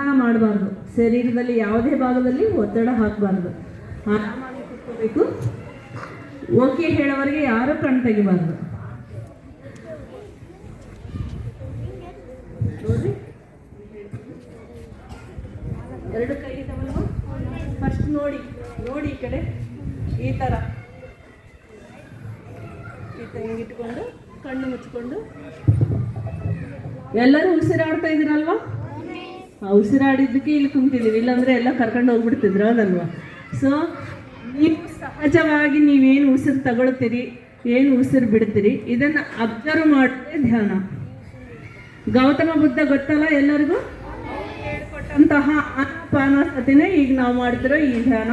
ಧ್ಯಾನ ಮಾಡಬಾರ್ದು. ಶರೀರದಲ್ಲಿ ಯಾವುದೇ ಭಾಗದಲ್ಲಿ ಒತ್ತಡ ಹಾಕಬಾರ್ದು. ಆರಾಮಾಗಿ ಕೂತ್ಕೋಬೇಕು. ಓಕೆ ಹೇಳೋವರೆಗೆ ಯಾರೂ ಕಣ್ ತೆಗಿಬಾರ್ದು. ನೋಡ್ರಿ, ಎರಡು ಕೈ ಇದಾವಲ್ವ, ಫಸ್ಟ್ ನೋಡಿ ಈ ಕಡೆ ಈ ಥರ ಹಿಂಗಿಟ್ಕೊಂಡು ಕಣ್ಣು ಮುಚ್ಕೊಂಡು ಎಲ್ಲರೂ ಉಸಿರಾಡ್ತಾ ಇದ್ದೀರಲ್ವಾ? ಉಸಿರಾಡಿದ್ದಕ್ಕೆ ಇಲ್ಲಿ ಕುಂತಿದ್ದೀವಿ, ಇಲ್ಲಾಂದರೆ ಎಲ್ಲ ಕರ್ಕೊಂಡು ಹೋಗ್ಬಿಡ್ತಿದ್ರು, ಹೌದಲ್ವಾ? ಸೊ ನೀವು ಸಹಜವಾಗಿ ನೀವೇನು ಉಸಿರು ತಗೊಳ್ತೀರಿ, ಏನು ಉಸಿರು ಬಿಡ್ತೀರಿ, ಇದನ್ನು ಅಬ್ಸರ್ವ್ ಮಾಡೋದೇ ಧ್ಯಾನ. ಗೌತಮ ಬುದ್ಧ ಗೊತ್ತಲ್ಲ ಎಲ್ಲರಿಗೂ? ಹೇಳ್ಕೊಟ್ಟಂತಹ ಆನಾಪಾನಸತಿನೇ ಈಗ ನಾವು ಮಾಡ್ತಿರೋ ಈ ಧ್ಯಾನ.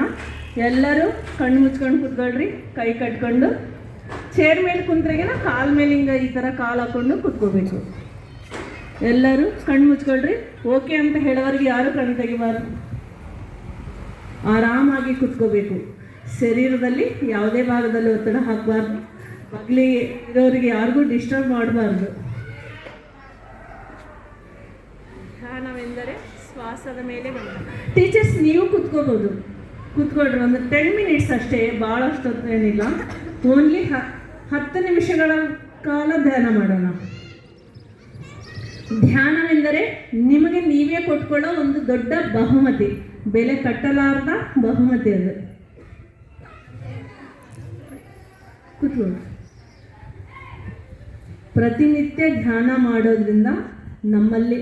ಎಲ್ಲರೂ ಕಣ್ಣು ಮುಚ್ಕೊಂಡು ಕೂತ್ಕೊಳ್ರಿ, ಕೈ ಕಟ್ಕೊಂಡು. ಚೇರ್ ಮೇಲೆ ಕುಂತ್ರೆಗಿನ ಕಾಲ ಮೇಲೆ ಹಿಂಗೆ ಈ ಥರ ಕಾಲು ಹಾಕ್ಕೊಂಡು ಕೂತ್ಕೋಬೇಕು. ಎಲ್ಲರೂ ಕಣ್ಣು ಮುಚ್ಕೊಳ್ರಿ. ಓಕೆ ಅಂತ ಹೇಳೋವರೆಗೆ ಯಾರೂ ಕಣ್ಣು ತೆಗಿಬಾರ್ದು. ಆರಾಮಾಗಿ ಕೂತ್ಕೋಬೇಕು. ಶರೀರದಲ್ಲಿ ಯಾವುದೇ ಭಾಗದಲ್ಲಿ ಒತ್ತಡ ಹಾಕಬಾರ್ದು. ಮಗಲಿ ಇರೋರಿಗೆ ಯಾರಿಗೂ ಡಿಸ್ಟರ್ಬ್ ಮಾಡಬಾರ್ದು. ಧ್ಯಾನವೆಂದರೆ ಶ್ವಾಸದ ಮೇಲೆ ಗಮನ. ಟೀಚರ್ಸ್ ನೀವು ಕೂತ್ಕೋಬೋದು, ಕೂತ್ಕೊಳ್ರಿ. ಒಂದು 10 ಮಿನಿಟ್ಸ್ ಅಷ್ಟೇ, ಭಾಳಷ್ಟೊತ್ತು ಏನಿಲ್ಲ. ಓನ್ಲಿ 10 ನಿಮಿಷಗಳ ಕಾಲ ಧ್ಯಾನ ಮಾಡೋಣ. ಧ್ಯಾನವೆಂದರೆ ನಿಮಗೆ ನೀವೇ ಕೊಟ್ಕೊಳ್ಳೋ ಒಂದು ದೊಡ್ಡ ಬಹುಮತಿ, ಬೆಲೆ ಕಟ್ಟಲಾರದ ಬಹುಮತಿ ಅದು. ಕೂತ್ಕೊಳ್ಳಿ. ಪ್ರತಿನಿತ್ಯ ಧ್ಯಾನ ಮಾಡೋದ್ರಿಂದ ನಮ್ಮಲ್ಲಿ